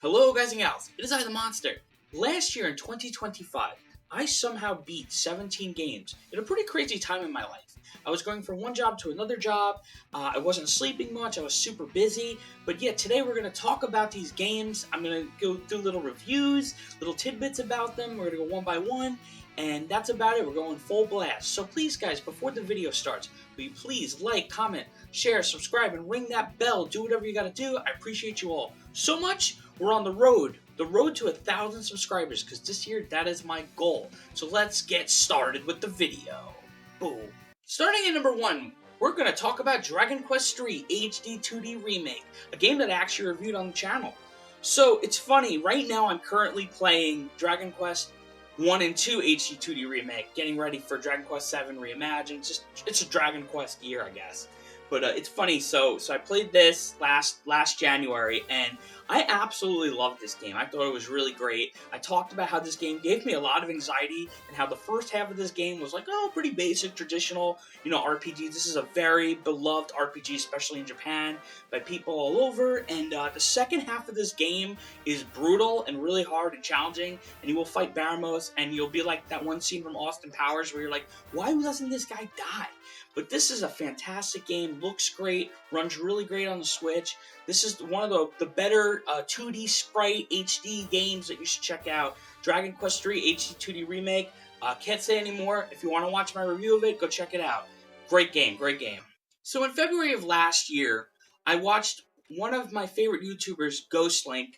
Hello guys and gals, it is I, the Monster. Last year in 2025, I somehow beat 17 games in a pretty crazy time in my life. I was going from one job to another job, I wasn't sleeping much, I was super busy, but yeah, today we're going to talk about these games. I'm going to go through little reviews, little tidbits about them, we're going to go one by one, and that's about it. We're going full blast. So please guys, before the video starts, will you please like, comment, share, subscribe, and ring that bell. Do whatever you got to do. I appreciate you all so much. We're on the road to 1,000 subscribers, because this year that is my goal. So let's get started with the video. Boom. Starting at number 1, we're going to talk about Dragon Quest III HD 2D Remake, a game that I actually reviewed on the channel. So it's funny, right now I'm currently playing Dragon Quest 1 and 2 HD 2D Remake, getting ready for Dragon Quest 7 Reimagined. It's a Dragon Quest year, I guess. But it's funny, so I played this last January, and I absolutely loved this game. I thought it was really great. I talked about how this game gave me a lot of anxiety, and how the first half of this game was like, oh, pretty basic, traditional, RPG. This is a very beloved RPG, especially in Japan, by people all over, and the second half of this game is brutal and really hard and challenging, and you will fight Baramos, and you'll be like that one scene from Austin Powers where you're like, why doesn't this guy die? But this is a fantastic game, looks great, runs really great on the Switch. This is one of the better 2D sprite HD games that you should check out. Dragon Quest III HD 2D Remake. Can't say anymore. If you want to watch my review of it, go check it out. Great game, great game. So in February of last year, I watched one of my favorite YouTubers, Ghostlink.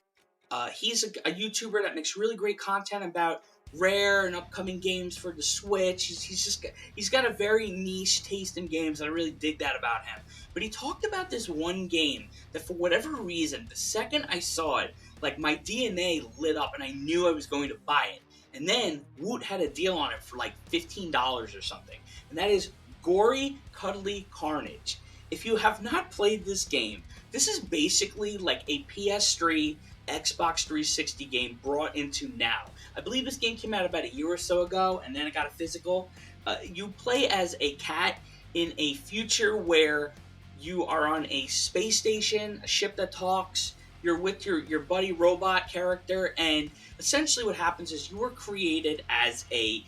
He's a YouTuber that makes really great content about rare and upcoming games for the Switch. He's got a very niche taste in games, and I really dig that about him. But he talked about this one game that, for whatever reason, the second I saw it, like, my DNA lit up and I knew I was going to buy it. And then Woot had a deal on it for like $15 or something, and that is Gory Cuddly Carnage. If you have not played this game, this is basically like a PS3 Xbox 360 game brought into now. I believe this game came out about a year or so ago, and then it got a physical. You play as a cat in a future where you are on a space station, a ship that talks. You're with your buddy robot character, and essentially what happens is you were created as a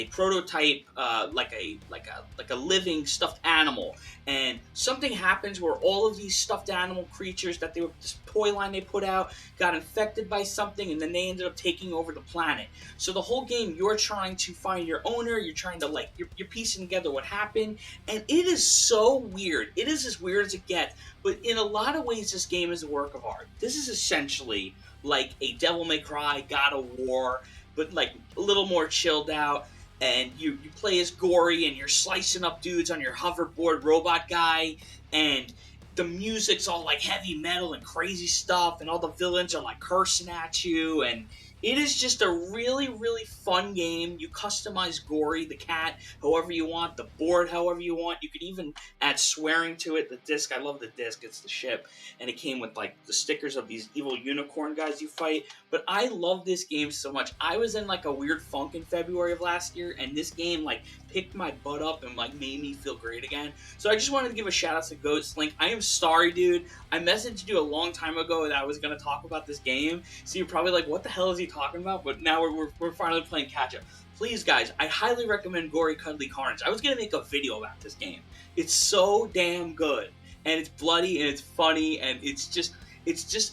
prototype, like a living stuffed animal, and something happens where all of these stuffed animal creatures that this toy line they put out got infected by something, and then they ended up taking over the planet. So the whole game, you're trying to find your owner, you're trying to you're piecing together what happened, and it is so weird. It is as weird as it gets, but in a lot of ways this game is a work of art. This is essentially like a Devil May Cry, God of War, but like a little more chilled out. And you play as Gory, and you're slicing up dudes on your hoverboard robot guy, and the music's all like heavy metal and crazy stuff, and all the villains are like cursing at you, and it is just a really, really fun game. You customize Gory, the cat, however you want, the board however you want. You could even add swearing to it. The disc, I love the disc, it's the ship, and it came with like the stickers of these evil unicorn guys you fight. But I love this game so much. I was in like a weird funk in February of last year, and this game like picked my butt up and like made me feel great again. So I just wanted to give a shout out to Ghostlink. I am sorry, dude. I messaged you a long time ago that I was going to talk about this game, so you're probably like, what the hell is he talking about? But now we're finally playing catch up. Please guys, I highly recommend Gory Cuddly Carnage. I was going to make a video about this game. It's so damn good, and it's bloody, and it's funny, and it's just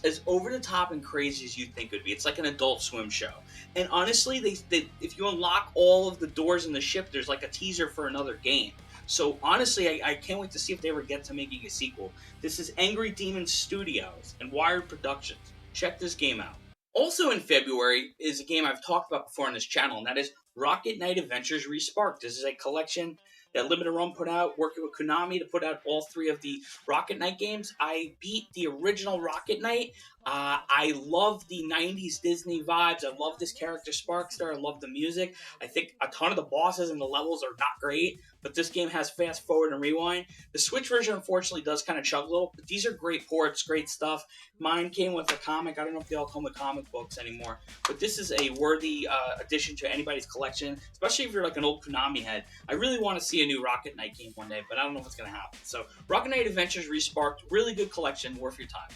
as over the top and crazy as you think it would be. It's like an Adult Swim show. And honestly, they if you unlock all of the doors in the ship, there's like a teaser for another game. So honestly, I can't wait to see if they ever get to making a sequel. This is Angry Demon Studios and Wired Productions. Check this game out. Also in February is a game I've talked about before on this channel, and that is Rocket Knight Adventures Resparked. This is a collection that Limited Run put out, working with Konami to put out all 3 of the Rocket Knight games. I beat the original Rocket Knight. I love the 90s Disney vibes. I love this character Sparkster. I love the music. I think a ton of the bosses and the levels are not great, but this game has fast forward and rewind. The Switch version unfortunately does kind of chug a little, but these are great ports, great stuff. Mine came with a comic. I don't know if they all come with comic books anymore, but this is a worthy addition to anybody's collection, especially if you're like an old Konami head. I really want to see a new Rocket Knight game one day, but I don't know if it's going to happen. So Rocket Knight Adventures Resparked, really good collection, worth your time.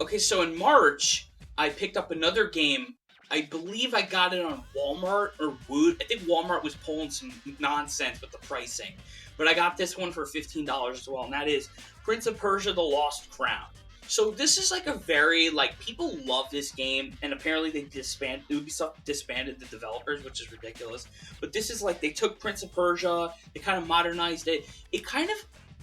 Okay, so in March, I picked up another game. I believe I got it on Walmart or Woot. I think Walmart was pulling some nonsense with the pricing. But I got this one for $15 as well, and that is Prince of Persia: The Lost Crown. So this is like a very, like, people love this game, and apparently Ubisoft disbanded the developers, which is ridiculous. But this is like, they took Prince of Persia, they kind of modernized it. It kind of,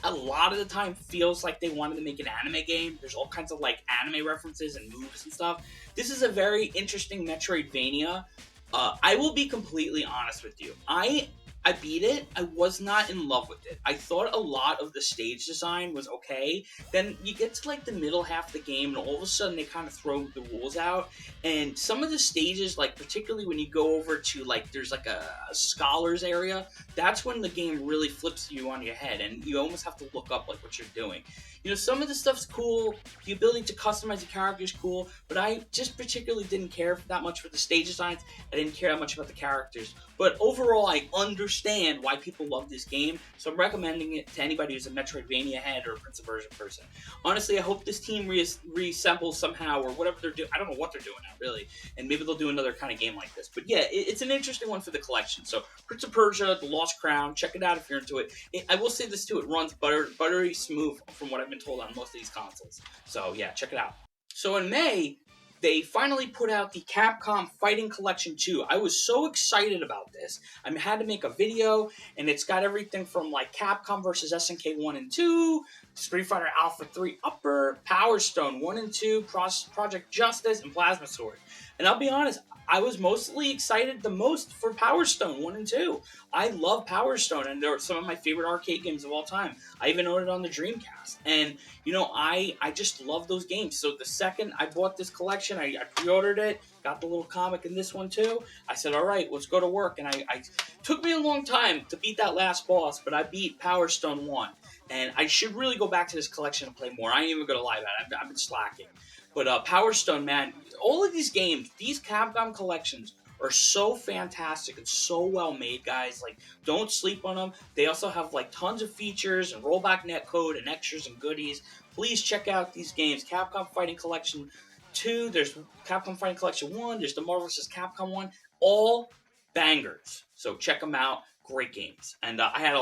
a lot of the time, feels like they wanted to make an anime game. There's all kinds of, like, anime references and moves and stuff. This is a very interesting Metroidvania. I will be completely honest with you. I beat it. I was not in love with it. I thought a lot of the stage design was okay. Then you get to like the middle half of the game, and all of a sudden they kind of throw the rules out. And some of the stages, like particularly when you go over to like there's like a scholars area, that's when the game really flips you on your head, and you almost have to look up like what you're doing. You know, some of the stuff's cool. The ability to customize the character is cool, but I just particularly didn't care that much for the stage designs. I didn't care that much about the characters. But overall, I understand why people love this game, so I'm recommending it to anybody who's a Metroidvania head or a Prince of Persia person. Honestly, I hope this team reassembles somehow, or whatever they're doing. I don't know what they're doing now, really, and maybe they'll do another kind of game like this. But yeah, it's an interesting one for the collection. So Prince of Persia: The Lost Crown, check it out if you're into it. I will say this too, it runs buttery smooth from what I've been told on most of these consoles. So yeah, check it out. So in May, they finally put out the Capcom Fighting Collection 2. I was so excited about this. I had to make a video, and it's got everything from like Capcom vs. SNK 1 and 2, Street Fighter Alpha 3 Upper, Power Stone 1 and 2, Project Justice, and Plasma Sword. And I'll be honest, I was mostly excited the most for Power Stone 1 and 2. I love Power Stone, and they're some of my favorite arcade games of all time. I even own it on the Dreamcast. And, you know, I just love those games. So the second I bought this collection, I pre-ordered it, got the little comic in this one too. I said, all right, let's go to work. And I took me a long time to beat that last boss, but I beat Power Stone 1. And I should really go back to this collection and play more. I ain't even going to lie about it. I've been slacking. But Power Stone, man, all of these games, these Capcom collections are so fantastic and so well made, guys. Like, don't sleep on them. They also have like tons of features and rollback netcode and extras and goodies. Please check out these games. Capcom Fighting Collection 2, there's Capcom Fighting Collection 1, there's the Marvel vs. Capcom 1, all bangers. So check them out. Great games. And I had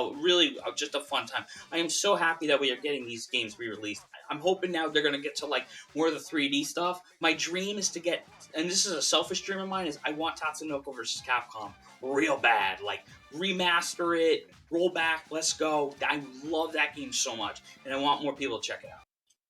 just a fun time. I am so happy that we are getting these games re-released. I'm hoping now they're going to get to like more of the 3D stuff. My dream is to get, and this is a selfish dream of mine, is I want Tatsunoko vs. Capcom real bad. Like, remaster it, roll back, let's go. I love that game so much, and I want more people to check it out.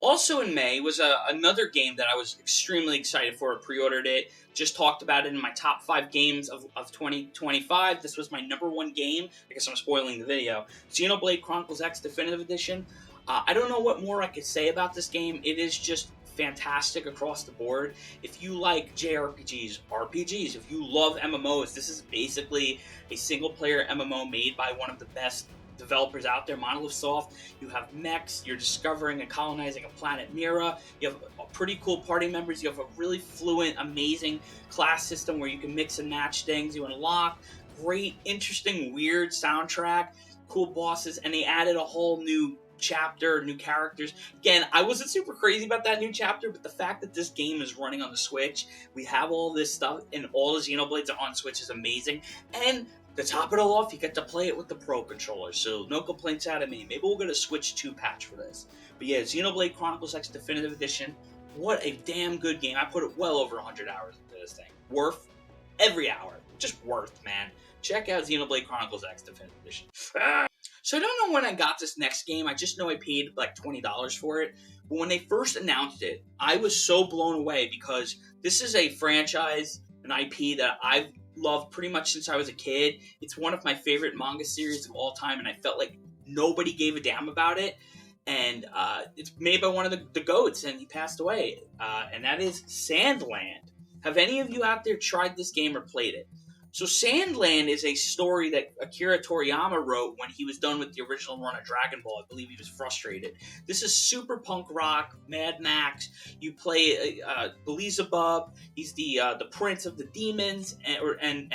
Also in May was another game that I was extremely excited for. I pre-ordered it. Just talked about it in my top 5 games of 2025. This was my number 1 game. I guess I'm spoiling the video. Xenoblade Chronicles X Definitive Edition. I don't know what more I could say about this game. It is just fantastic across the board. If you like JRPGs, RPGs, if you love MMOs, this is basically a single-player MMO made by one of the best developers out there, Monolith Soft. You have mechs, you're discovering and colonizing a planet Mira, you have pretty cool party members, you have a really fluent, amazing class system where you can mix and match things, you unlock great, interesting, weird soundtrack, cool bosses, and they added a whole new chapter, new characters. Again, I wasn't super crazy about that new chapter, but the fact that this game is running on the Switch, we have all this stuff, and all the Xenoblades are on Switch is amazing, and to top it all off, you get to play it with the Pro Controller, so no complaints out of me. Maybe we'll get a Switch 2 patch for this. But yeah, Xenoblade Chronicles X Definitive Edition, what a damn good game. I put it well over 100 hours into this thing. Worth every hour. Just worth, man. Check out Xenoblade Chronicles X Definitive Edition. So I don't know when I got this next game. I just know I paid like $20 for it. But when they first announced it, I was so blown away because this is a franchise, an IP that I've loved pretty much since I was a kid. It's one of my favorite manga series of all time, and I felt like nobody gave a damn about it. And it's made by one of the GOATs, and he passed away. And that is Sandland. Have any of you out there tried this game or played it? So Sandland is a story that Akira Toriyama wrote when he was done with the original run of Dragon Ball. I believe he was frustrated. This is super punk rock, Mad Max. You play Beelzebub. He's the prince of the demons, and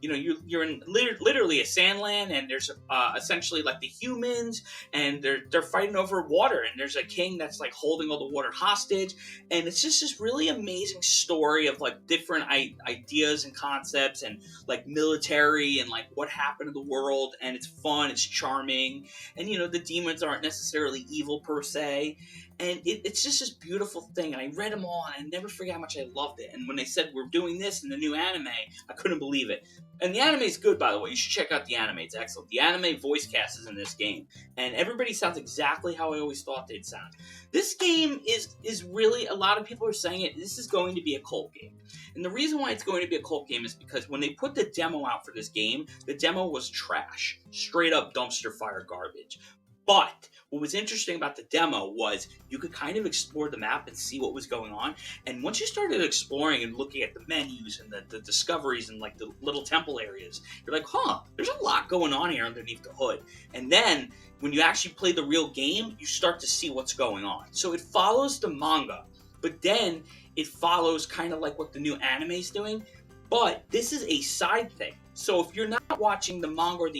you know you're in literally a Sandland, and there's essentially like the humans, and they're fighting over water, and there's a king that's like holding all the water hostage, and it's just this really amazing story of like different ideas and concepts, and like military, and like what happened to the world, and it's fun, it's charming, and you know the demons aren't necessarily evil per se, and it's just this beautiful thing. And I read them all, and I never forget how much I loved it. And when they said we're doing this in the new anime, I couldn't believe it. And the anime is good, by the way. You should check out the anime. It's excellent. The anime voice cast is in this game, and everybody sounds exactly how I always thought they'd sound. This game is really, a lot of people are saying it, this is going to be a cult game. And the reason why it's going to be a cult game is because when they put the demo out for this game, the demo was trash. Straight up dumpster fire garbage. But what was interesting about the demo was you could kind of explore the map and see what was going on. And once you started exploring and looking at the menus and the discoveries and like the little temple areas, you're like, huh, there's a lot going on here underneath the hood. And then when you actually play the real game, you start to see what's going on. So it follows the manga, but then it follows kind of like what the new anime is doing. But this is a side thing. So if you're not watching the manga or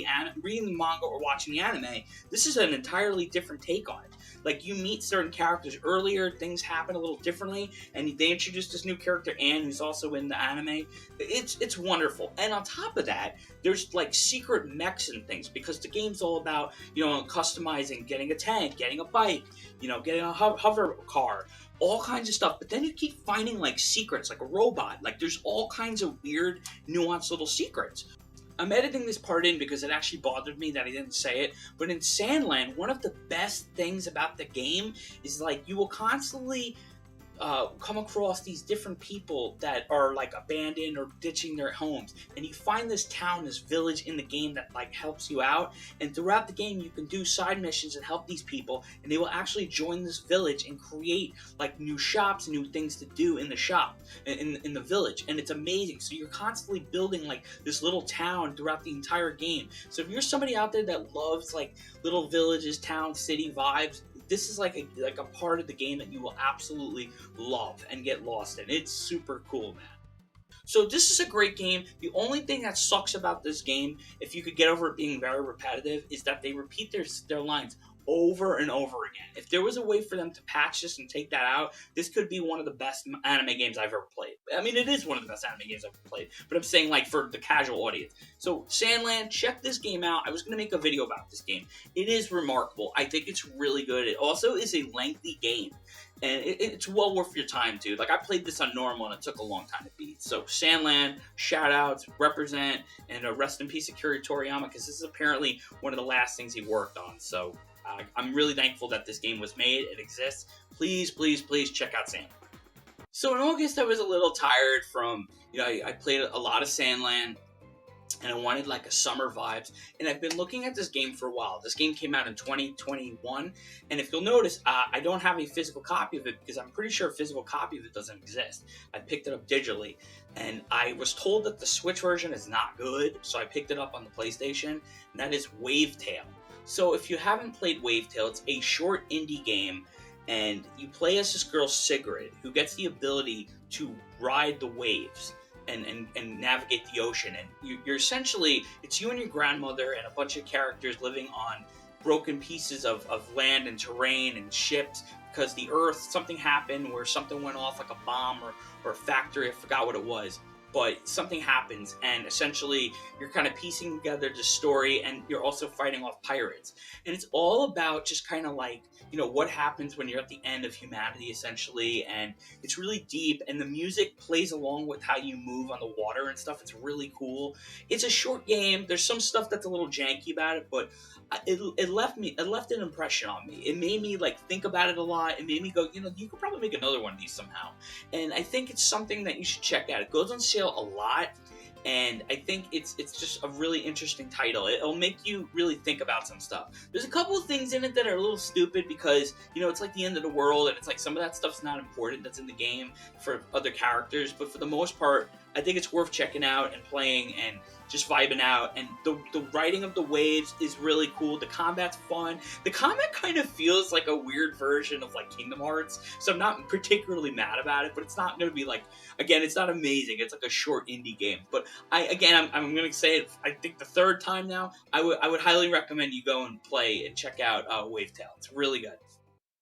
reading the manga or watching the anime, this is an entirely different take on it. Like, you meet certain characters earlier, things happen a little differently, and they introduced this new character, Anne, who's also in the anime. It's wonderful. And on top of that, there's like secret mechs and things, because the game's all about, you know, customizing, getting a tank, getting a bike, you know, getting a hover car, all kinds of stuff. But then you keep finding like secrets, like a robot. Like, there's all kinds of weird, nuanced little secrets. I'm editing this part in because it actually bothered me that I didn't say it, but in Sandland, one of the best things about the game is like you will constantly come across these different people that are like abandoned or ditching their homes, and you find this town, this village in the game that like helps you out, and throughout the game you can do side missions and help these people, and they will actually join this village and create like new shops, new things to do in the shop, in the village, and it's amazing. So you're constantly building like this little town throughout the entire game. So if you're somebody out there that loves like little villages, town, city vibes, this is like a part of the game that you will absolutely love and get lost in. It's super cool, man. So this is a great game. The only thing that sucks about this game, if you could get over it being very repetitive, is that they repeat their lines over and over again. If there was a way for them to patch this and take that out, this could be one of the best anime games I've ever played. I mean, it is one of the best anime games I've ever played, but I'm saying like for the casual audience. So Sandland, check this game out. I was going to make a video about this game. It is remarkable. I think it's really good. It also is a lengthy game, and it's well worth your time, dude. Like, I played this on normal, and it took a long time to beat. So Sandland, shout outs, represent, and rest in peace Akira Toriyama, because this is apparently one of the last things he worked on. So I'm really thankful that this game was made. It exists. Please, please, please check out Sandland. So in August, I was a little tired from, you know, I played a lot of Sandland, and I wanted like a summer vibes, and I've been looking at this game for a while. This game came out in 2021, and if you'll notice, I don't have a physical copy of it, because I'm pretty sure a physical copy of it doesn't exist. I picked it up digitally, and I was told that the Switch version is not good, so I picked it up on the PlayStation, and that is Wavetale. So if you haven't played Wavetale, it's a short indie game, and you play as this girl Sigrid, who gets the ability to ride the waves and navigate the ocean. And you're essentially, it's you and your grandmother and a bunch of characters living on broken pieces of land and terrain and ships, because the earth, something happened where something went off, like a bomb or a factory, I forgot what it was. But something happens, and essentially you're kind of piecing together the story, and you're also fighting off pirates. And it's all about just kind of like, you know, what happens when you're at the end of humanity, essentially. And it's really deep, and the music plays along with how you move on the water and stuff. It's really cool. It's a short game. There's some stuff that's a little janky about it, but it left an impression on me. It made me like think about it a lot. It made me go, you know, you could probably make another one of these somehow. And I think it's something that you should check out. It goes on sale a lot, and I think it's just a really interesting title. It'll make you really think about some stuff. There's a couple of things in it that are a little stupid, because, you know, it's like the end of the world, and it's like some of that stuff's not important that's in the game for other characters, but for the most part, I think it's worth checking out and playing and just vibing out. And the writing of the waves is really cool. The combat's fun. The combat kind of feels like a weird version of like Kingdom Hearts, so I'm not particularly mad about it, but it's not going to be like, again, it's not amazing. It's like a short indie game. But I'm going to say it, I think the third time now, I would highly recommend you go and play and check out Wavetail. It's really good.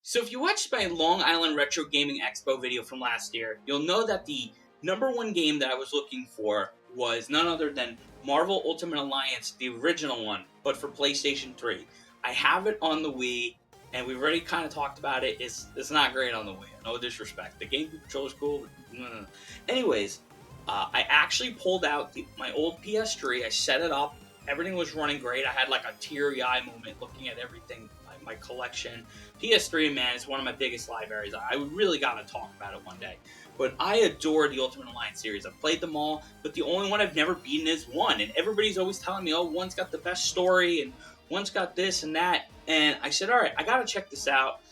So if you watched my Long Island Retro Gaming Expo video from last year, you'll know that the number one game that I was looking for was none other than Marvel Ultimate Alliance, the original one, but for PlayStation 3. I have it on the Wii, and we've already kind of talked about it. It's not great on the Wii, no disrespect. The GameCube controller's cool, but no. Anyways, I actually pulled out my old PS3, I set it up, everything was running great. I had like a teary-eye moment looking at everything, my collection. PS3, man, is one of my biggest libraries. I really got to talk about it one day. But I adore the Ultimate Alliance series. I've played them all, but the only one I've never beaten is 1. And everybody's always telling me, oh, 1's got the best story, and 1's got this and that. And I said, all right, I got to check this out.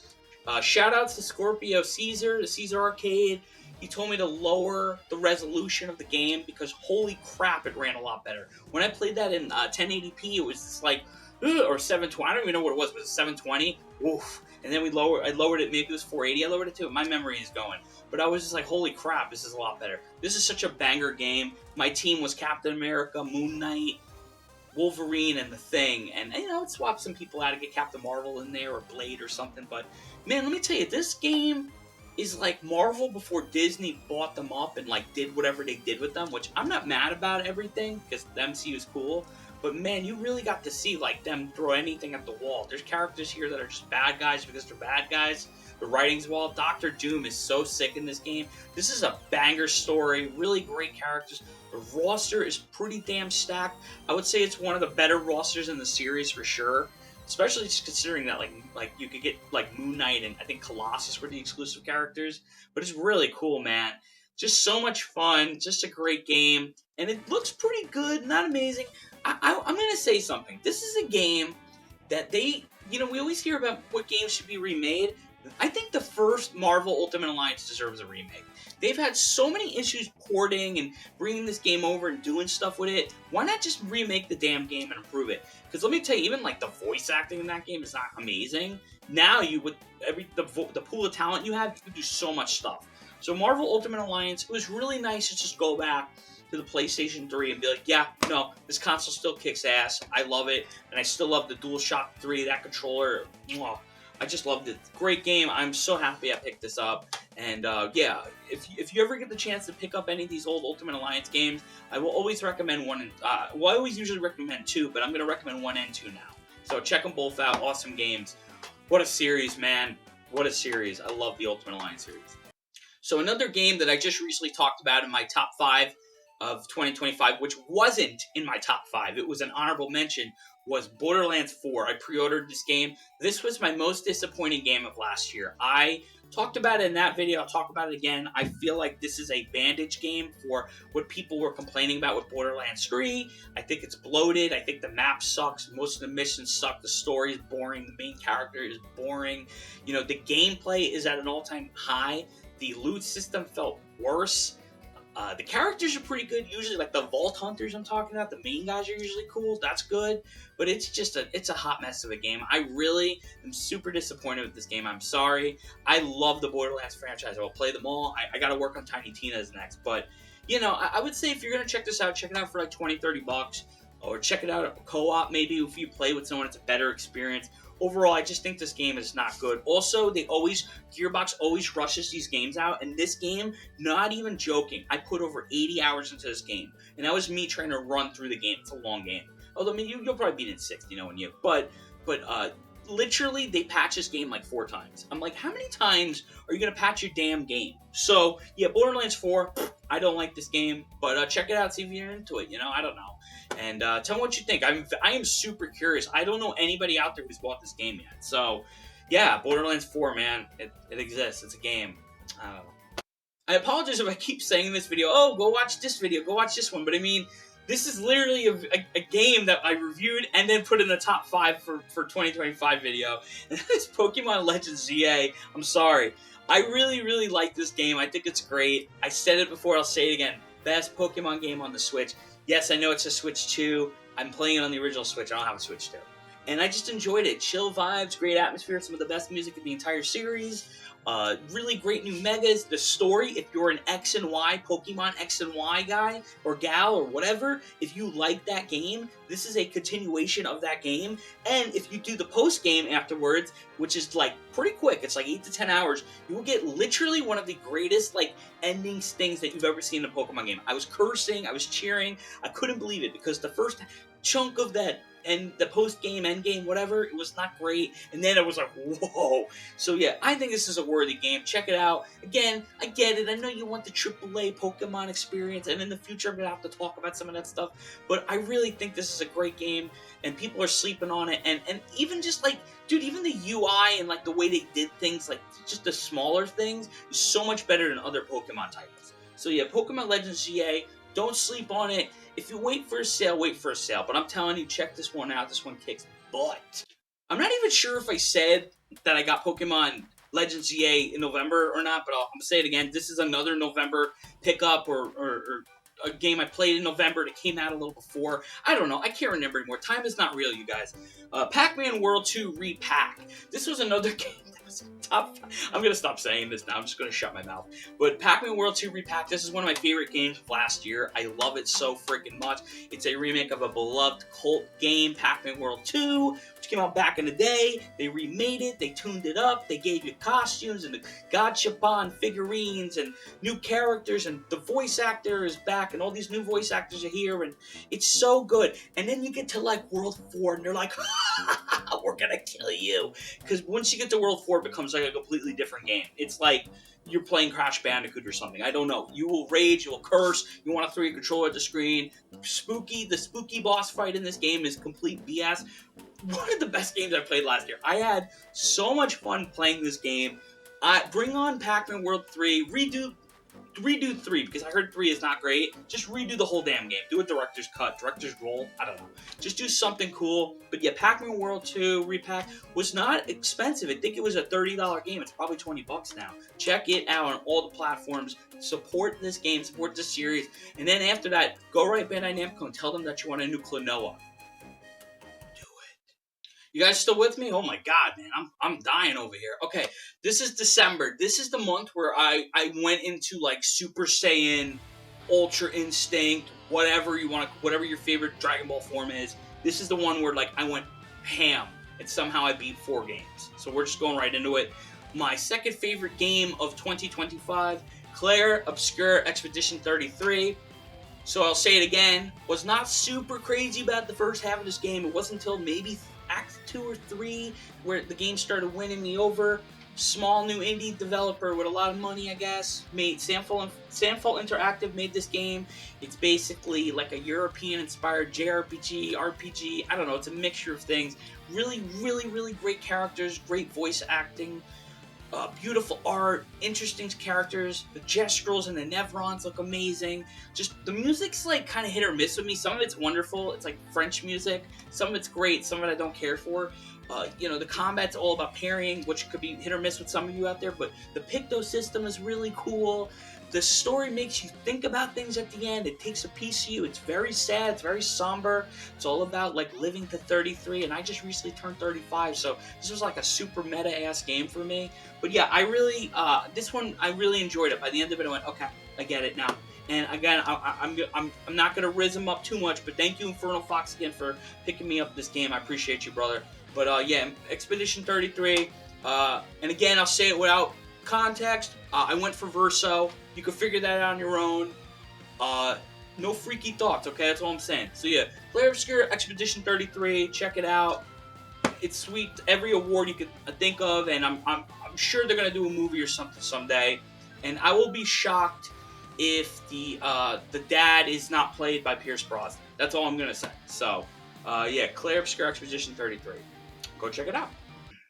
Shout outs to Scorpio Caesar, the Caesar Arcade. He told me to lower the resolution of the game because holy crap, it ran a lot better. When I played that in 1080p, it was just like, or 720. I don't even know what it was. Was it 720? Oof. And then I lowered it. Maybe it was 480. I lowered it too. My memory is going. But I was just like, holy crap, this is a lot better. This is such a banger game. My team was Captain America, Moon Knight, Wolverine, and The Thing. And, I'd swap some people out to get Captain Marvel in there or Blade or something. But, man, let me tell you, this game is like Marvel before Disney bought them up and, like, did whatever they did with them. Which I'm not mad about everything because the MCU is cool. But man, you really got to see like them throw anything at the wall. There's characters here that are just bad guys because they're bad guys. The writing's well. Doctor Doom is so sick in this game. This is a banger story. Really great characters. The roster is pretty damn stacked. I would say it's one of the better rosters in the series for sure. Especially just considering that like you could get like Moon Knight and I think Colossus were the exclusive characters. But it's really cool, man. Just so much fun. Just a great game. And it looks pretty good. Not amazing. I'm going to say something. This is a game that we always hear about what games should be remade. I think the first Marvel Ultimate Alliance deserves a remake. They've had so many issues porting and bringing this game over and doing stuff with it. Why not just remake the damn game and improve it? Because let me tell you, even like the voice acting in that game is not amazing. Now with the pool of talent you have, you can do so much stuff. So Marvel Ultimate Alliance, it was really nice to just go back to the PlayStation 3 and be like, yeah, no, this console still kicks ass. I love it, and I still love the DualShock 3, that controller. Mwah, I just loved it. Great game. I'm so happy I picked this up. And yeah, if you ever get the chance to pick up any of these old Ultimate Alliance games, I will always recommend one. I always usually recommend 2, but I'm going to recommend 1 and 2 now. So check them both out. Awesome games. What a series, man. What a series. I love the Ultimate Alliance series. So another game that I just recently talked about in my top 5 of 2025, which wasn't in my top 5, it was an honorable mention, was Borderlands 4. I pre-ordered this game. This was my most disappointing game of last year. I talked about it in that video. I'll talk about it again. I feel like this is a bandage game for what people were complaining about with Borderlands 3. I think it's bloated. I think the map sucks. Most of the missions suck. The story is boring. The main character is boring. The gameplay is at an all-time high. The loot system felt worse. The characters are pretty good. Usually, like the Vault Hunters I'm talking about, the main guys are usually cool. That's good. But it's a hot mess of a game. I really am super disappointed with this game. I'm sorry. I love the Borderlands franchise. I will play them all. I got to work on Tiny Tina's next. But, I would say if you're going to check this out, check it out for like $20-$30. Or check it out at co-op maybe if you play with someone. It's a better experience. Overall, I just think this game is not good. Also, Gearbox always rushes these games out, and this game, not even joking, I put over 80 hours into this game, and that was me trying to run through the game. It's a long game. Although, you'll probably beat it in 60, knowing you. But literally, they patch this game like 4 times. I'm like, how many times are you going to patch your damn game? So, yeah, Borderlands 4, I don't like this game, but check it out, see if you're into it, I don't know. And tell me what you think. I am super curious. I don't know anybody out there who's bought this game yet. So, yeah, Borderlands 4, man, it exists. It's a game. I don't know. I apologize if I keep saying in this video, oh, go watch this video, go watch this one. But this is literally a game that I reviewed and then put in the top 5 for 2025 video. And that is Pokemon Legends ZA. I'm sorry. I really, really like this game. I think it's great. I said it before, I'll say it again. best Pokemon game on the Switch. Yes, I know it's a Switch 2. I'm playing it on the original Switch. I don't have a Switch 2. And I just enjoyed it. Chill vibes, great atmosphere, some of the best music in the entire series. Really great new megas. The story, if you're an X and Y, Pokemon X and Y guy or gal or whatever, if you like that game, this is a continuation of that game. And if you do the post game afterwards, which is like pretty quick, it's like 8 to 10 hours, you will get literally one of the greatest like ending things that you've ever seen in a Pokemon game. I was cursing, I was cheering, I couldn't believe it because the first chunk of that and the post-game, end-game, whatever, it was not great. And then it was like, whoa. So yeah, I think this is a worthy game. Check it out. Again, I get it. I know you want the AAA Pokemon experience, and in the future I'm going to have to talk about some of that stuff. But I really think this is a great game, and people are sleeping on it. And even just like, dude, even the UI and like the way they did things, like just the smaller things, is so much better than other Pokemon titles. So yeah, Pokemon Legends GA, don't sleep on it. If you wait for a sale, wait for a sale. But I'm telling you, check this one out. This one kicks butt. I'm not even sure if I said that I got Pokemon Legends GA in November or not, but I'm going to say it again. This is another November pickup or a game I played in November that came out a little before. I don't know. I can't remember anymore. Time is not real, you guys. Pac-Man World 2 Repack. This was another game that was top 5. I'm going to stop saying this now. I'm just going to shut my mouth. But Pac-Man World 2 Repack, this is one of my favorite games of last year. I love it so freaking much. It's a remake of a beloved cult game, Pac-Man World 2, which came out back in the day. They remade it. They tuned it up. They gave you costumes and the Gachapon figurines and new characters, and the voice actor is back, and all these new voice actors are here, and it's so good. And then you get to like World 4, and they're like, we're gonna kill you. Because once you get to World 4, it becomes like a completely different game. It's like you're playing Crash Bandicoot or something. I don't know. You will rage, you will curse, you want to throw your controller at the screen. The spooky boss fight in this game is complete BS. One of the best games I played last year. I had so much fun playing this game. Bring on Pac-Man World 3, redo 3, because I heard 3 is not great. Just redo the whole damn game. Do a director's cut, director's roll, I don't know. Just do something cool. But yeah, Pac-Man World 2 Repack was not expensive. I think it was a $30 game. It's probably $20 now. Check it out on all the platforms. Support this game, support this series. And then after that, go right Bandai Namco and tell them that you want a new Klonoa. You guys still with me? Oh my god, man, I'm dying over here. Okay, this is December. This is the month where I went into like Super Saiyan, Ultra Instinct, whatever you want, whatever your favorite Dragon Ball form is. This is the one where like I went ham, and somehow I beat 4 games. So we're just going right into it. My second favorite game of 2025, Claire Obscure Expedition 33. So I'll say it again. Was not super crazy about the first half of this game. It wasn't until maybe Act 2 or 3 where the game started winning me over. Small new indie developer with a lot of money, I guess, made Sandfall Interactive made this game. It's basically like a European-inspired JRPG, RPG. I don't know. It's a mixture of things. Really, really, really great characters, great voice acting, beautiful art, interesting characters. The Gestrels and the Nevrons look amazing. Just the music's like kind of hit or miss with me. Some of it's wonderful. It's like French music. Some of it's great. Some of it I don't care for. The combat's all about parrying, which could be hit or miss with some of you out there, but the Picto system is really cool. The story makes you think about things at the end. It takes a piece of you. It's very sad. It's very somber. It's all about like living to 33, and I just recently turned 35, so this was like a super meta-ass game for me. But yeah, this one, I really enjoyed it. By the end of it, I went, okay, I get it now. And again, I'm not going to rizz him up too much, but thank you, Infernal Fox, again, for picking me up this game. I appreciate you, brother. But yeah, Expedition 33, and again, I'll say it without context. I went for Verso. You can figure that out on your own. No freaky thoughts, okay? That's all I'm saying. So yeah, Claire Obscure Expedition 33, check it out. It's sweet. Every award you could think of, and I'm sure they're gonna do a movie or something someday. And I will be shocked if the dad is not played by Pierce Brosnan. That's all I'm gonna say. So yeah, Claire Obscure Expedition 33. Go check it out.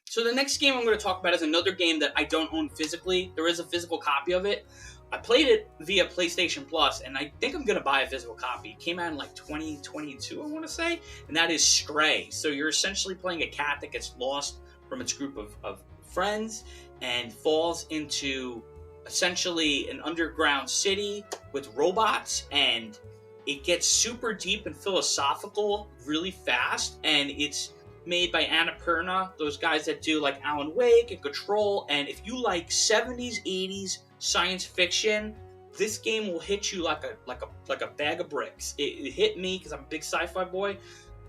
So the next game I'm going to talk about is another game that I don't own physically. There is a physical copy of it. I played it via PlayStation Plus, and I think I'm going to buy a physical copy. It came out in like 2022, I want to say, and that is Stray. So you're essentially playing a cat that gets lost from its group of friends and falls into essentially an underground city with robots, and it gets super deep and philosophical really fast, and it's made by Annapurna, those guys that do like Alan Wake and Control. And if you like 70s, 80s science fiction, this game will hit you like a bag of bricks. It hit me because I'm a big sci-fi boy.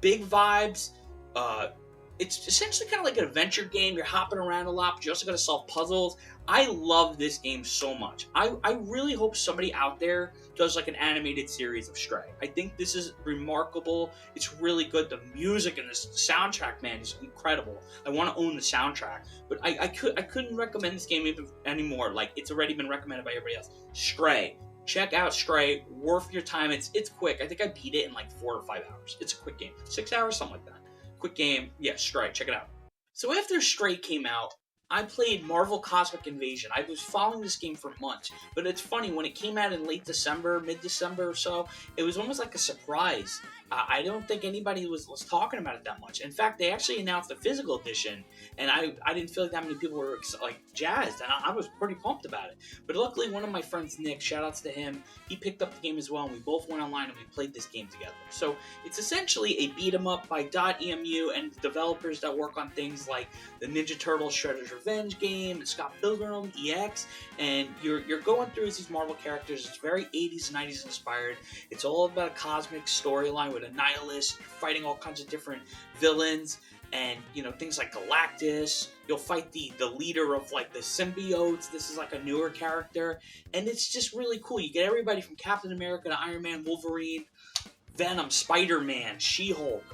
Big vibes. It's essentially kind of like an adventure game. You're hopping around a lot, but you also got to solve puzzles. I love this game so much. I really hope somebody out there does like an animated series of Stray. I think this is remarkable. It's really good. The music and this soundtrack, man, is incredible. I want to own the soundtrack, but I couldn't recommend this game even anymore. Like, it's already been recommended by everybody else. Stray. Check out Stray. Worth your time. It's quick. I think I beat it in like 4 or 5 hours. It's a quick game. 6 hours, something like that. Quick game. Yeah, Stray. Check it out. So after Stray came out, I played Marvel Cosmic Invasion. I was following this game for months, but it's funny, when it came out in late December, mid-December or so, it was almost like a surprise. I don't think anybody was talking about it that much. In fact, they actually announced the physical edition, and I didn't feel like that many people were like jazzed, and I was pretty pumped about it. But luckily, one of my friends, Nick, shout-outs to him, he picked up the game as well, and we both went online and we played this game together. So it's essentially a beat-em-up by .emu and developers that work on things like the Ninja Turtles Shredder's Revenge game, and Scott Pilgrim, EX, and you're going through as these Marvel characters. It's very 80s, 90s inspired. It's all about a cosmic storyline with a nihilist, fighting all kinds of different villains, and things like Galactus. You'll fight the leader of like the symbiotes. This is like a newer character, and it's just really cool. You get everybody from Captain America to Iron Man, Wolverine, Venom, Spider-Man, She-Hulk.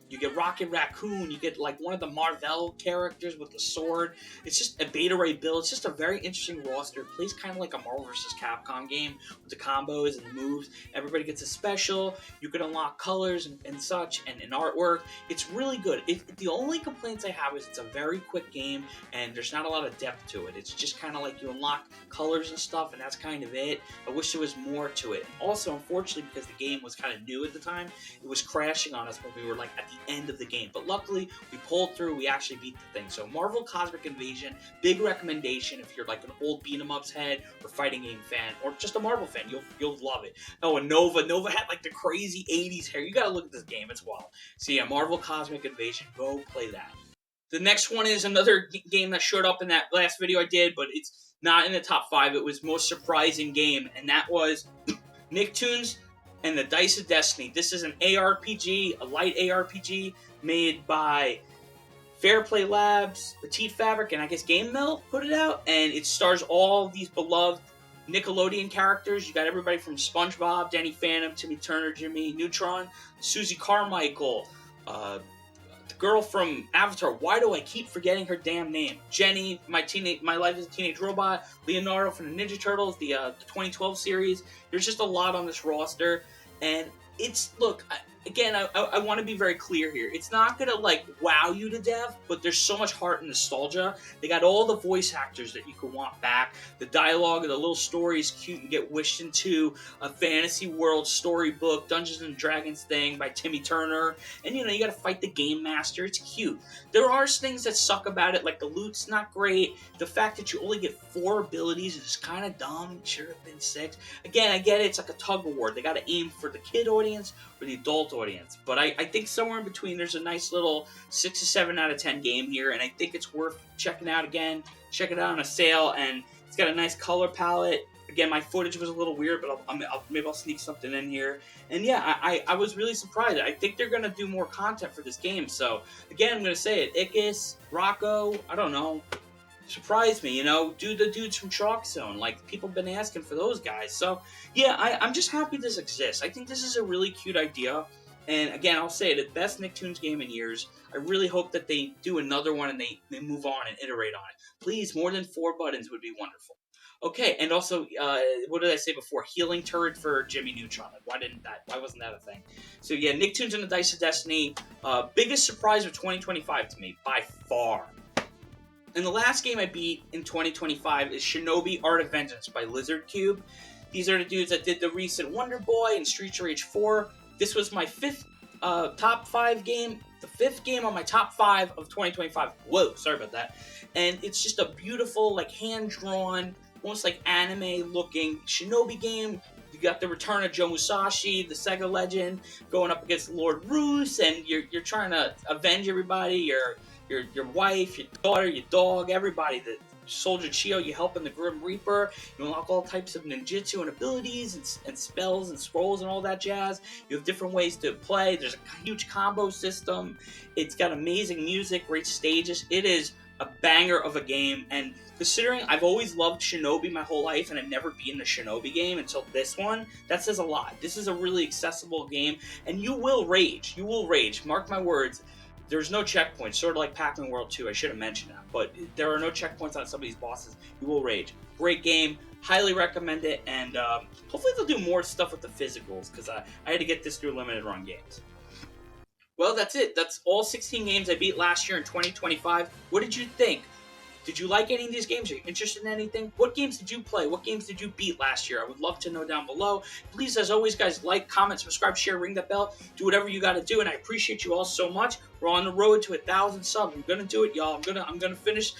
You get Rocket Raccoon. You get like one of the Marvel characters with the sword. It's just a Beta Ray build. It's just a very interesting roster. It plays kind of like a Marvel vs. Capcom game with the combos and the moves. Everybody gets a special. You can unlock colors and such, and artwork. It's really good. The only complaints I have is it's a very quick game, and there's not a lot of depth to it. It's just kind of like you unlock colors and stuff, and that's kind of it. I wish there was more to it. And also, unfortunately, because the game was kind of new at the time, it was crashing on us when we were like at the end of the game. But luckily, we pulled through. We actually beat the thing. So Marvel Cosmic Invasion, big recommendation if you're like an old beat-em-ups head or fighting game fan, or just a Marvel fan. You'll love it. Oh, and Nova had like the crazy 80s hair. You gotta look at this game. It's wild. So yeah, Marvel Cosmic Invasion. Go play that. The next one is another game that showed up in that last video I did, but it's not in the top 5. It was most surprising game, and that was Nicktoons and the Dice of Destiny. This is an ARPG, a light ARPG made by Fairplay Labs, Petite Fabric, and I guess Game Mill put it out, and it stars all these beloved Nickelodeon characters. You got everybody from SpongeBob, Danny Phantom, Timmy Turner, Jimmy Neutron, Susie Carmichael, the girl from Avatar. Why do I keep forgetting her damn name? Jenny, My Life as a Teenage Robot, Leonardo from the Ninja Turtles, the 2012 series. There's just a lot on this roster, and I want to be very clear here. It's not going to, like, wow you to death, but there's so much heart and nostalgia. They got all the voice actors that you could want back. The dialogue and the little story is cute and get wished into a fantasy world storybook, Dungeons & Dragons thing by Timmy Turner. And, you got to fight the Game Master. It's cute. There are things that suck about it, like the loot's not great. The fact that you only get 4 abilities is kind of dumb. It should have been 6. Again, I get it. It's like a tug of war. They got to aim for the kid audience or the adult audience. But I think somewhere in between, there's a nice little 6 to 7 out of 10 game here, and I think it's worth checking out again. Check it out on a sale, and it's got a nice color palette. Again, my footage was a little weird, but maybe I'll sneak something in here. And yeah, I was really surprised. I think they're going to do more content for this game. So again, I'm going to say it. Ickis, Rocco, I don't know. Surprised me, do the dudes from Chalk Zone. Like, people have been asking for those guys. So yeah, I'm just happy this exists. I think this is a really cute idea. And again, I'll say it, the best Nicktoons game in years. I really hope that they do another one and they move on and iterate on it. Please, more than 4 buttons would be wonderful. Okay, and also, what did I say before? Healing turret for Jimmy Neutron. Why wasn't that a thing? So yeah, Nicktoons and the Dice of Destiny. Biggest surprise of 2025 to me, by far. And the last game I beat in 2025 is Shinobi Art of Vengeance by Lizard Cube. These are the dudes that did the recent Wonder Boy and Streets of Rage 4. This was my 5th top 5 game. The 5th game on my top 5 of 2025. Whoa, sorry about that. And it's just a beautiful, like, hand-drawn, almost like anime-looking shinobi game. You got the return of Joe Musashi, the Sega legend, going up against Lord Roos, and you're trying to avenge everybody, your wife, your daughter, your dog, everybody. The Soldier Chio, you help in the Grim Reaper. You unlock all types of ninjutsu and abilities and spells and scrolls and all that jazz. You have different ways to play. There's a huge combo system. It's got amazing music, great stages. It is a banger of a game, and considering I've always loved Shinobi my whole life and I've never beaten a Shinobi game until this one, that says a lot. This is a really accessible game, and you will rage. You will rage. Mark my words. There's no checkpoints, sort of like Pac-Man World 2. I should have mentioned that, but there are no checkpoints on some of these bosses. You will rage. Great game. Highly recommend it, and hopefully they'll do more stuff with the physicals, because I had to get this through limited run games. Well, that's it. That's all 16 games I beat last year in 2025. What did you think? Did you like any of these games? Are you interested in anything? What games did you play? What games did you beat last year? I would love to know down below. Please, as always, guys, like, comment, subscribe, share, ring that bell. Do whatever you got to do, and I appreciate you all so much. We're on the road to 1,000 subs. I'm gonna do it, y'all. I'm gonna finish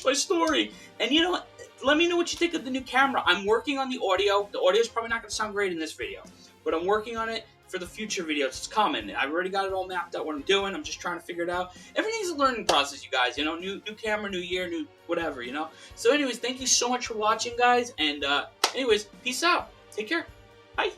my story. And you know what? Let me know what you think of the new camera. I'm working on the audio. The audio is probably not gonna sound great in this video, but I'm working on it for the future videos. It's coming. I've already got it all mapped out what I'm doing. I'm just trying to figure it out. Everything's a learning process, you guys. You know, new camera, new year, new whatever, you know. So anyways, thank you so much for watching, guys. And anyways, peace out. Take care. Bye.